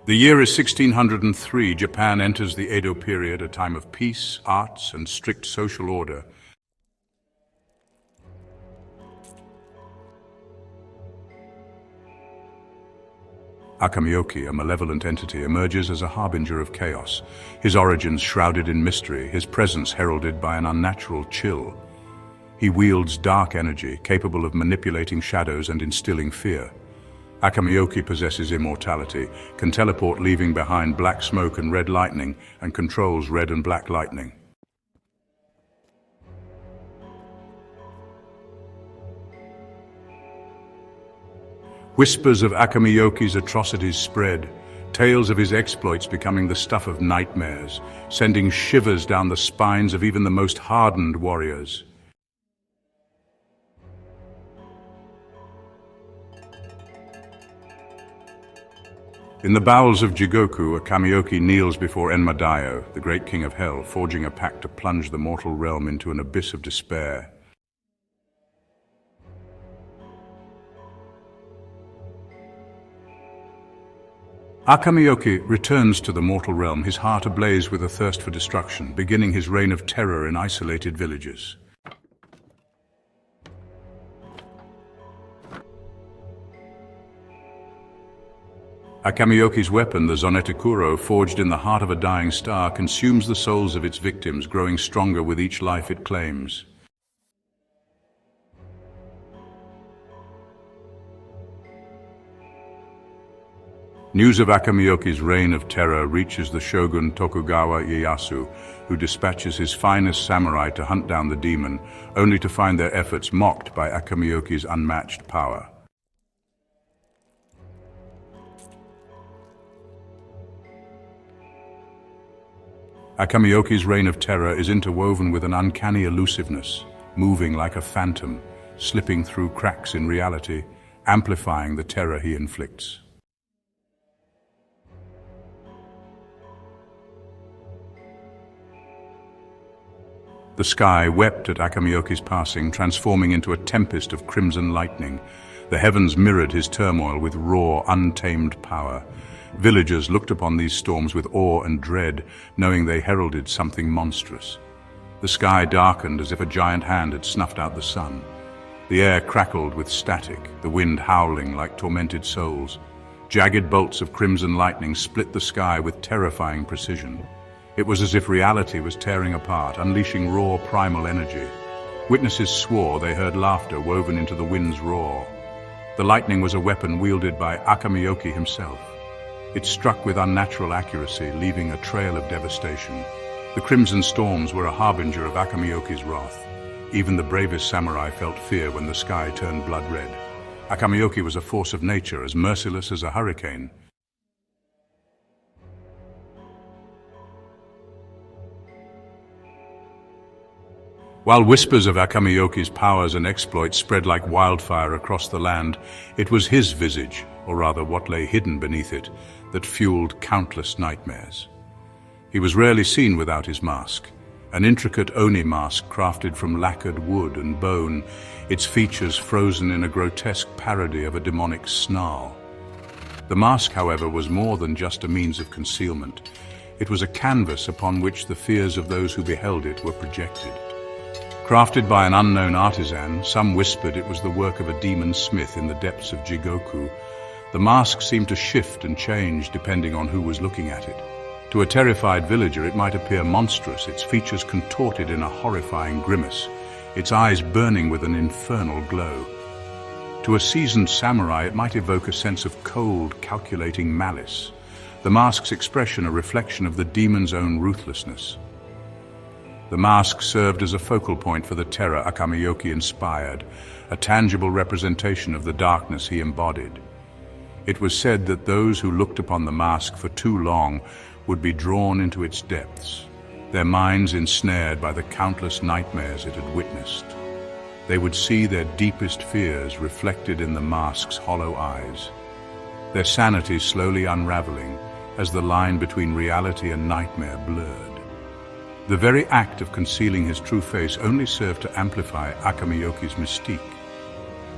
The year is 1603. Japan enters the Edo period, a time of peace, arts, and strict social order. Akamiyoki, a malevolent entity, emerges as a harbinger of chaos, his origins shrouded in mystery, his presence heralded by an unnatural chill. He wields dark energy, capable of manipulating shadows and instilling fear. Akamiyoki possesses immortality, can teleport leaving behind black smoke and red lightning, and controls red and black lightning. Whispers of Akamiyoki's atrocities spread, tales of his exploits becoming the stuff of nightmares, sending shivers down the spines of even the most hardened warriors. In the bowels of Jigoku, Akamiyoki kneels before Enmadayo, the great king of hell, forging a pact to plunge the mortal realm into an abyss of despair. Akamiyoki returns to the mortal realm, his heart ablaze with a thirst for destruction, beginning his reign of terror in isolated villages. Akamiyoki's weapon, the Zonnettekuro, forged in the heart of a dying star, consumes the souls of its victims, growing stronger with each life it claims. News of Akamiyoki's reign of terror reaches the shogun Tokugawa Ieyasu, who dispatches his finest samurai to hunt down the demon, only to find their efforts mocked by Akamiyoki's unmatched power. Akamiyoki's reign of terror is interwoven with an uncanny elusiveness, moving like a phantom, slipping through cracks in reality, amplifying the terror he inflicts. The sky wept at Akamiyoki's passing, transforming into a tempest of crimson lightning. The heavens mirrored his turmoil with raw, untamed power. Villagers looked upon these storms with awe and dread, knowing they heralded something monstrous. The sky darkened as if a giant hand had snuffed out the sun. The air crackled with static, the wind howling like tormented souls. Jagged bolts of crimson lightning split the sky with terrifying precision. It was as if reality was tearing apart, unleashing raw primal energy. Witnesses swore they heard laughter woven into the wind's roar. The lightning was a weapon wielded by Akamiyoki himself. It struck with unnatural accuracy, leaving a trail of devastation. The crimson storms were a harbinger of Akamiyoki's wrath. Even the bravest samurai felt fear when the sky turned blood red. Akamiyoki was a force of nature, as merciless as a hurricane. While whispers of Akamiyoki's powers and exploits spread like wildfire across the land, it was his visage, or rather what lay hidden beneath it, that fueled countless nightmares. He was rarely seen without his mask, an intricate oni mask crafted from lacquered wood and bone, its features frozen in a grotesque parody of a demonic snarl. The mask, however, was more than just a means of concealment. It was a canvas upon which the fears of those who beheld it were projected. Crafted by an unknown artisan, some whispered it was the work of a demon smith in the depths of Jigoku. The mask seemed to shift and change depending on who was looking at it. To a terrified villager, it might appear monstrous, its features contorted in a horrifying grimace, its eyes burning with an infernal glow. To a seasoned samurai, it might evoke a sense of cold, calculating malice. The mask's expression a reflection of the demon's own ruthlessness. The mask served as a focal point for the terror Akamiyoki inspired, a tangible representation of the darkness he embodied. It was said that those who looked upon the mask for too long would be drawn into its depths, their minds ensnared by the countless nightmares it had witnessed. They would see their deepest fears reflected in the mask's hollow eyes, their sanity slowly unraveling as the line between reality and nightmare blurred. The very act of concealing his true face only served to amplify Akamiyoki's mystique.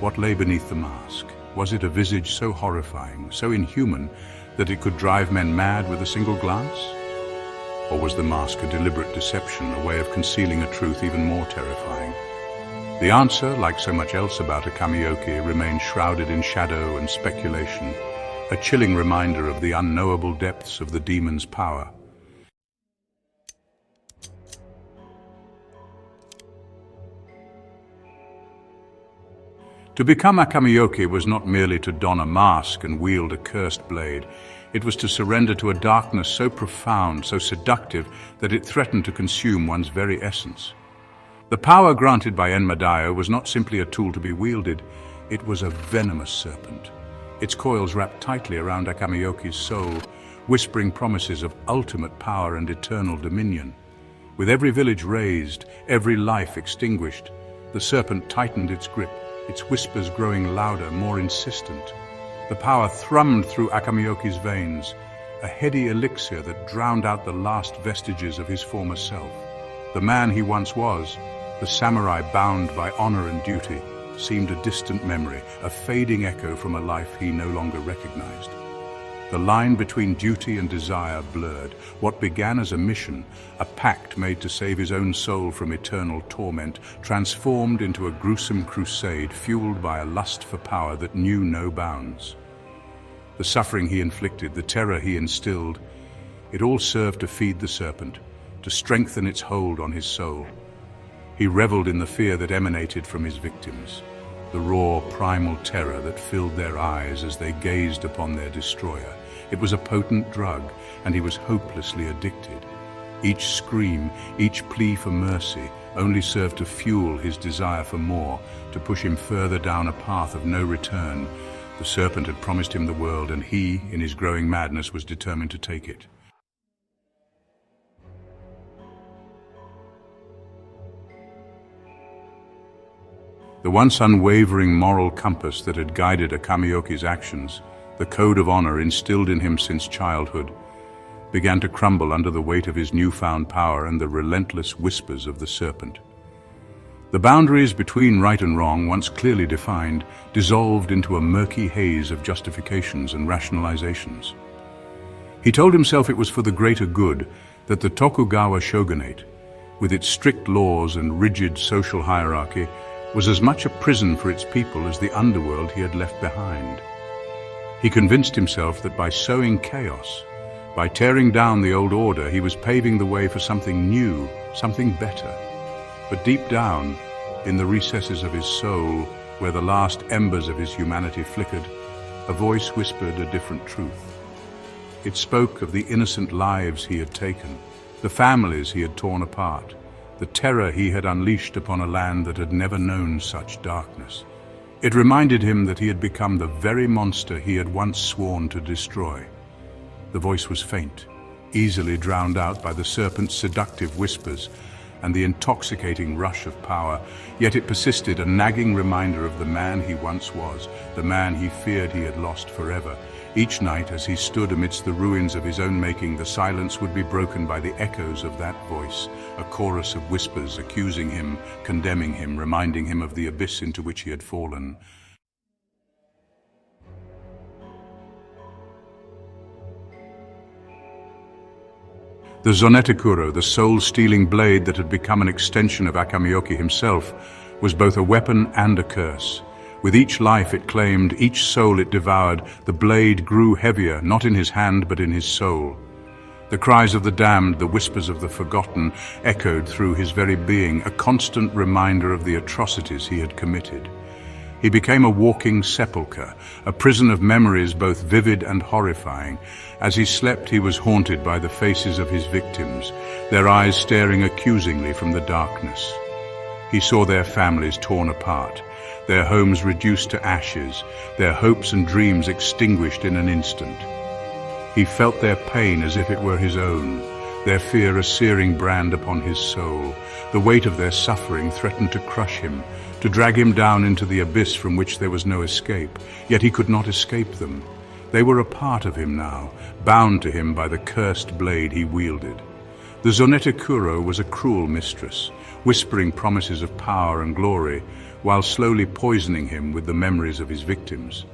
What lay beneath the mask? Was it a visage so horrifying, so inhuman, That it could drive men mad with a single glance? Or was the mask a deliberate deception, a way of concealing a truth even more terrifying? The answer, like so much else about Akamiyoki, remained shrouded in shadow and speculation, a chilling reminder of the unknowable depths of the demon's power. To become Akamiyoki was not merely to don a mask and wield a cursed blade. It was to surrender to a darkness so profound, so seductive, that it threatened to consume one's very essence. The power granted by Enmadayo was not simply a tool to be wielded, it was a venomous serpent. Its coils wrapped tightly around Akamiyoki's soul, whispering promises of ultimate power and eternal dominion. With every village razed, every life extinguished, the serpent tightened its grip, its whispers growing louder, more insistent. The power thrummed through Akamiyoki's veins, a heady elixir that drowned out the last vestiges of his former self. The man he once was, the samurai bound by honor and duty, seemed a distant memory, a fading echo from a life he no longer recognized. The line between duty and desire blurred. What began as a mission, a pact made to save his own soul from eternal torment, transformed into a gruesome crusade fueled by a lust for power that knew no bounds. The suffering he inflicted, the terror he instilled, it all served to feed the serpent, to strengthen its hold on his soul. He reveled in the fear that emanated from his victims, the raw, primal terror that filled their eyes as they gazed upon their destroyer. It was a potent drug, and he was hopelessly addicted. Each scream, each plea for mercy, only served to fuel his desire for more, to push him further down a path of no return. The serpent had promised him the world, and he, in his growing madness, was determined to take it. The once unwavering moral compass that had guided Akamiyoki's actions, the code of honor instilled in him since childhood, began to crumble under the weight of his newfound power and the relentless whispers of the serpent. The boundaries between right and wrong, once clearly defined, dissolved into a murky haze of justifications and rationalizations. He told himself it was for the greater good that the Tokugawa shogunate, with its strict laws and rigid social hierarchy, was as much a prison for its people as the underworld he had left behind. He convinced himself that by sowing chaos, by tearing down the old order, he was paving the way for something new, something better. But deep down, in the recesses of his soul, where the last embers of his humanity flickered, a voice whispered a different truth. It spoke of the innocent lives he had taken, the families he had torn apart, the terror he had unleashed upon a land that had never known such darkness. It reminded him that he had become the very monster he had once sworn to destroy. The voice was faint, easily drowned out by the serpent's seductive whispers and the intoxicating rush of power, yet it persisted, a nagging reminder of the man he once was, the man he feared he had lost forever. Each night, as he stood amidst the ruins of his own making, the silence would be broken by the echoes of that voice, a chorus of whispers accusing him, condemning him, reminding him of the abyss into which he had fallen. The Zonnettekuro, the soul-stealing blade that had become an extension of Akamiyoki himself, was both a weapon and a curse. With each life it claimed, each soul it devoured, the blade grew heavier, not in his hand but in his soul. The cries of the damned, the whispers of the forgotten, echoed through his very being, a constant reminder of the atrocities he had committed. He became a walking sepulchre, a prison of memories both vivid and horrifying. As he slept, he was haunted by the faces of his victims, their eyes staring accusingly from the darkness. He saw their families torn apart, their homes reduced to ashes, their hopes and dreams extinguished in an instant. He felt their pain as if it were his own, their fear a searing brand upon his soul. The weight of their suffering threatened to crush him, to drag him down into the abyss from which there was no escape. Yet he could not escape them. They were a part of him now, bound to him by the cursed blade he wielded. The Zonnettekuro was a cruel mistress, whispering promises of power and glory, while slowly poisoning him with the memories of his victims.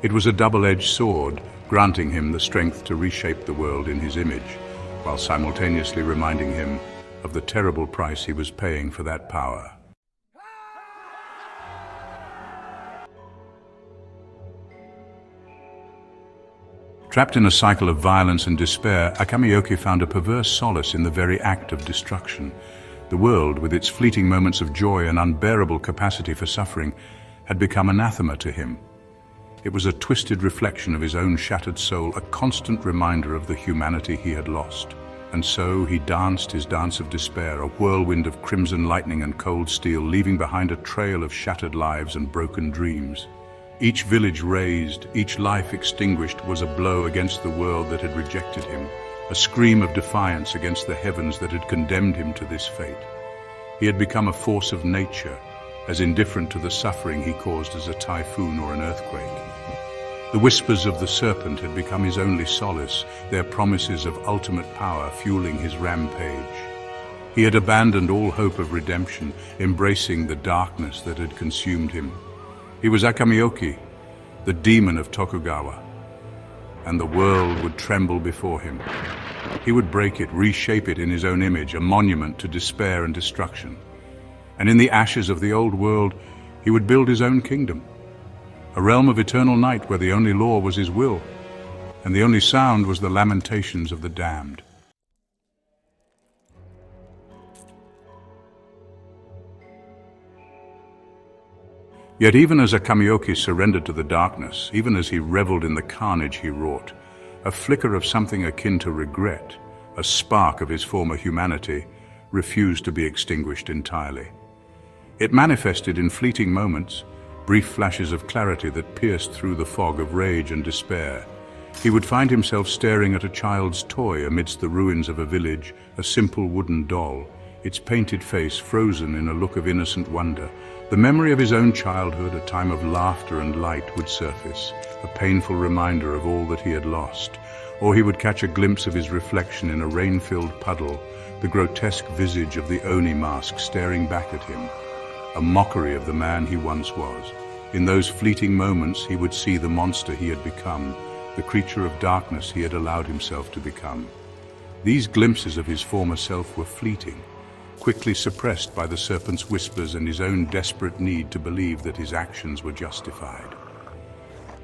It was a double-edged sword, granting him the strength to reshape the world in his image, while simultaneously reminding him of the terrible price he was paying for that power. Trapped in a cycle of violence and despair, Akamiyoki found a perverse solace in the very act of destruction. The world, with its fleeting moments of joy and unbearable capacity for suffering, had become anathema to him. It was a twisted reflection of his own shattered soul, a constant reminder of the humanity he had lost. And so he danced his dance of despair, a whirlwind of crimson lightning and cold steel, leaving behind a trail of shattered lives and broken dreams. Each village razed, each life extinguished was a blow against the world that had rejected him, a scream of defiance against the heavens that had condemned him to this fate. He had become a force of nature, as indifferent to the suffering he caused as a typhoon or an earthquake. The whispers of the serpent had become his only solace, their promises of ultimate power fueling his rampage. He had abandoned all hope of redemption, embracing the darkness that had consumed him. He was Akamiyoki, the demon of Tokugawa, and the world would tremble before him. He would break it, reshape it in his own image, a monument to despair and destruction. And in the ashes of the old world, he would build his own kingdom, a realm of eternal night where the only law was his will, and the only sound was the lamentations of the damned. Yet even as Akamiyoki surrendered to the darkness, even as he reveled in the carnage he wrought, a flicker of something akin to regret, a spark of his former humanity, refused to be extinguished entirely. It manifested in fleeting moments, brief flashes of clarity that pierced through the fog of rage and despair. He would find himself staring at a child's toy amidst the ruins of a village, a simple wooden doll, its painted face frozen in a look of innocent wonder. The memory of his own childhood, a time of laughter and light, would surface, a painful reminder of all that he had lost. Or he would catch a glimpse of his reflection in a rain-filled puddle, the grotesque visage of the Oni mask staring back at him, a mockery of the man he once was. In those fleeting moments, he would see the monster he had become, the creature of darkness he had allowed himself to become. These glimpses of his former self were fleeting, quickly suppressed by the serpent's whispers and his own desperate need to believe that his actions were justified.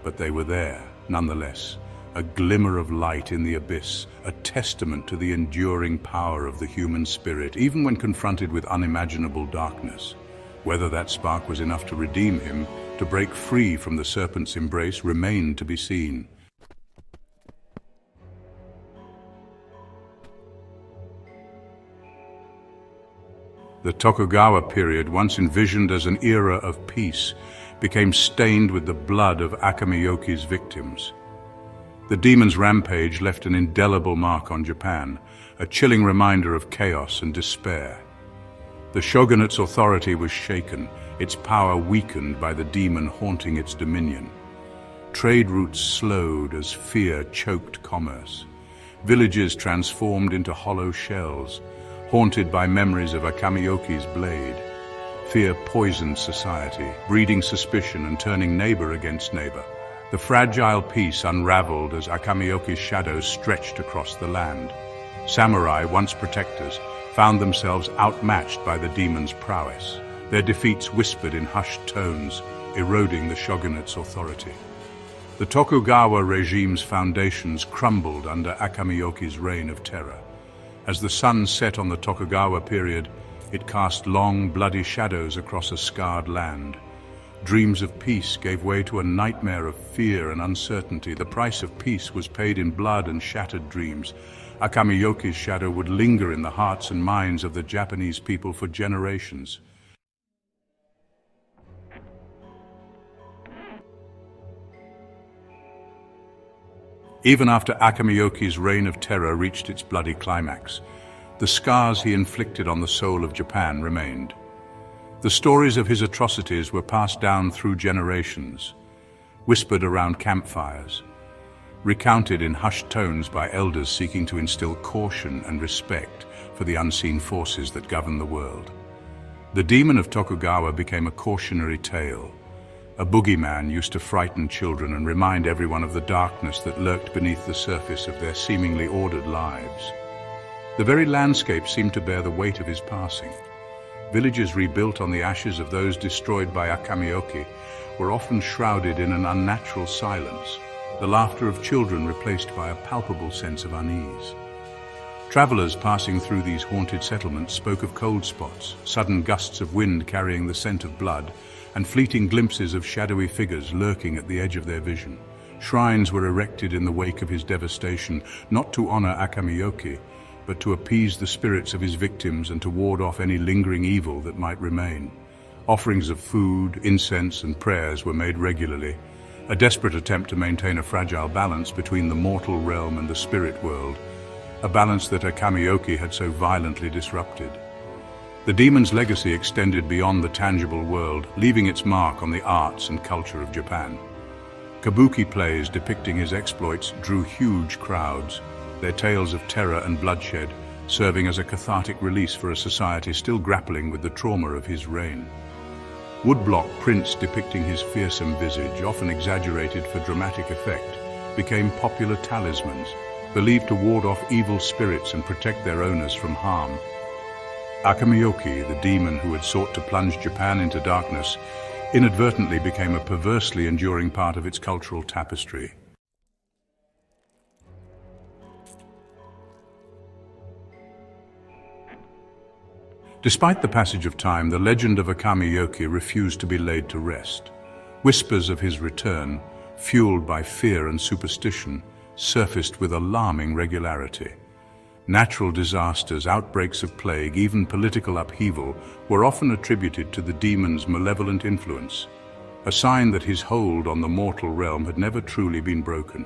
But they were there, nonetheless, a glimmer of light in the abyss, a testament to the enduring power of the human spirit, even when confronted with unimaginable darkness. Whether that spark was enough to redeem him, to break free from the serpent's embrace, remained to be seen. The Tokugawa period, once envisioned as an era of peace, became stained with the blood of Akamiyoki's victims. The demon's rampage left an indelible mark on Japan, a chilling reminder of chaos and despair. The shogunate's authority was shaken, its power weakened by the demon haunting its dominion. Trade routes slowed as fear choked commerce. Villages transformed into hollow shells, haunted by memories of Akamiyoki's blade. Fear poisoned society, breeding suspicion and turning neighbor against neighbor. The fragile peace unraveled as Akamiyoki's shadows stretched across the land. Samurai, once protectors, found themselves outmatched by the demon's prowess. Their defeats whispered in hushed tones, eroding the shogunate's authority. The Tokugawa regime's foundations crumbled under Akamiyoki's reign of terror. As the sun set on the Tokugawa period, it cast long, bloody shadows across a scarred land. Dreams of peace gave way to a nightmare of fear and uncertainty. The price of peace was paid in blood and shattered dreams. Akamiyoki's shadow would linger in the hearts and minds of the Japanese people for generations. Even after Akamiyoki's reign of terror reached its bloody climax, the scars he inflicted on the soul of Japan remained. The stories of his atrocities were passed down through generations, whispered around campfires, recounted in hushed tones by elders seeking to instill caution and respect for the unseen forces that govern the world. The demon of Tokugawa became a cautionary tale, A boogeyman used to frighten children and remind everyone of the darkness that lurked beneath the surface of their seemingly ordered lives. The very landscape seemed to bear the weight of his passing. Villages rebuilt on the ashes of those destroyed by Akamiyoki were often shrouded in an unnatural silence, the laughter of children replaced by a palpable sense of unease. Travelers passing through these haunted settlements spoke of cold spots, sudden gusts of wind carrying the scent of blood, and fleeting glimpses of shadowy figures lurking at the edge of their vision. Shrines were erected in the wake of his devastation, not to honor Akamiyoki, but to appease the spirits of his victims and to ward off any lingering evil that might remain. Offerings of food, incense, and prayers were made regularly, a desperate attempt to maintain a fragile balance between the mortal realm and the spirit world, a balance that Akamiyoki had so violently disrupted. The demon's legacy extended beyond the tangible world, leaving its mark on the arts and culture of Japan. Kabuki plays depicting his exploits drew huge crowds, their tales of terror and bloodshed serving as a cathartic release for a society still grappling with the trauma of his reign. Woodblock prints depicting his fearsome visage, often exaggerated for dramatic effect, became popular talismans, believed to ward off evil spirits and protect their owners from harm. Akamiyoki, the demon who had sought to plunge Japan into darkness, inadvertently became a perversely enduring part of its cultural tapestry. Despite the passage of time, the legend of Akamiyoki refused to be laid to rest. Whispers of his return, fueled by fear and superstition, surfaced with alarming regularity. Natural disasters, outbreaks of plague, even political upheaval were often attributed to the demon's malevolent influence, a sign that his hold on the mortal realm had never truly been broken.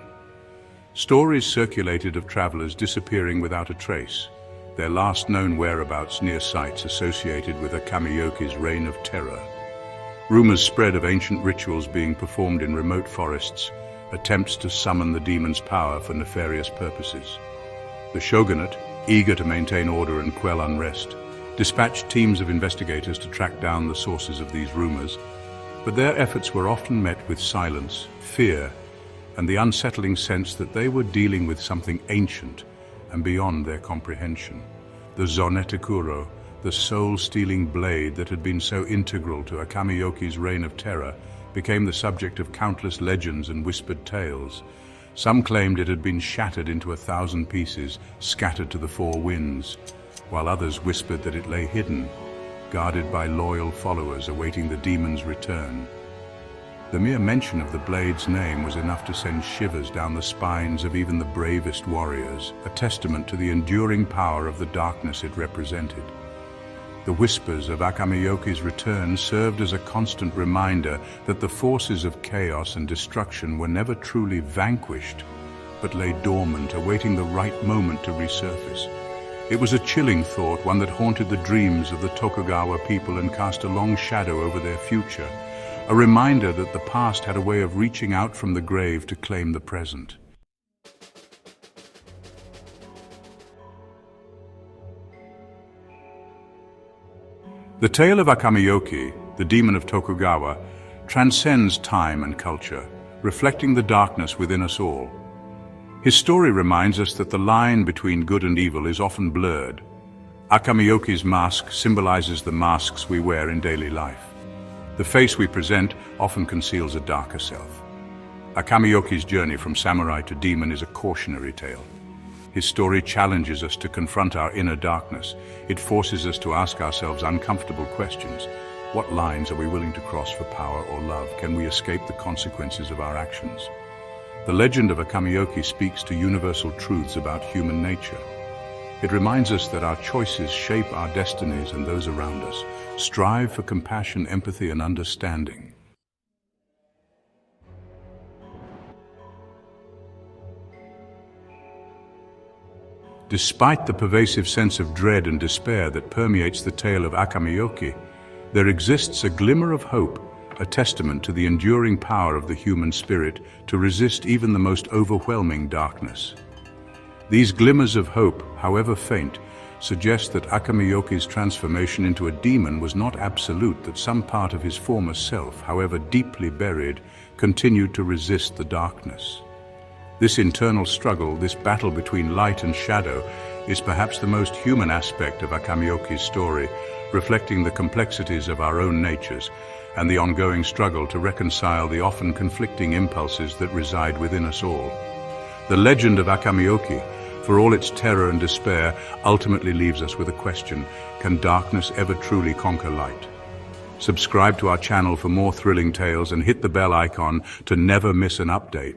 Stories circulated of travelers disappearing without a trace, their last known whereabouts near sites associated with Akamiyoki's reign of terror. Rumors spread of ancient rituals being performed in remote forests, attempts to summon the demon's power for nefarious purposes. The shogunate, eager to maintain order and quell unrest, dispatched teams of investigators to track down the sources of these rumors, but their efforts were often met with silence, fear, and the unsettling sense that they were dealing with something ancient and beyond their comprehension. The Zonnettekuro, the soul-stealing blade that had been so integral to Akamiyoki's reign of terror, became the subject of countless legends and whispered tales. Some claimed it had been shattered into 1,000 pieces, scattered to the four winds, while others whispered that it lay hidden, guarded by loyal followers awaiting the demon's return. The mere mention of the blade's name was enough to send shivers down the spines of even the bravest warriors, a testament to the enduring power of the darkness it represented. The whispers of Akamiyoki's return served as a constant reminder that the forces of chaos and destruction were never truly vanquished, but lay dormant, awaiting the right moment to resurface. It was a chilling thought, one that haunted the dreams of the Tokugawa people and cast a long shadow over their future, a reminder that the past had a way of reaching out from the grave to claim the present. The tale of Akamiyoki, the demon of Tokugawa, transcends time and culture, reflecting the darkness within us all. His story reminds us that the line between good and evil is often blurred. Akamiyoki's mask symbolizes the masks we wear in daily life. The face we present often conceals a darker self. Akamiyoki's journey from samurai to demon is a cautionary tale. His story challenges us to confront our inner darkness. It forces us to ask ourselves uncomfortable questions. What lines are we willing to cross for power or love? Can we escape the consequences of our actions? The legend of Akamiyoki speaks to universal truths about human nature. It reminds us that our choices shape our destinies and those around us. Strive for compassion, empathy, and understanding. Despite the pervasive sense of dread and despair that permeates the tale of Akamiyoki, there exists a glimmer of hope, a testament to the enduring power of the human spirit to resist even the most overwhelming darkness. These glimmers of hope, however faint, suggest that Akamiyoki's transformation into a demon was not absolute, that some part of his former self, however deeply buried, continued to resist the darkness. This internal struggle, this battle between light and shadow, is perhaps the most human aspect of Akamiyoki's story, reflecting the complexities of our own natures and the ongoing struggle to reconcile the often conflicting impulses that reside within us all. The legend of Akamiyoki, for all its terror and despair, ultimately leaves us with a question: can darkness ever truly conquer light? Subscribe to our channel for more thrilling tales and hit the bell icon to never miss an update.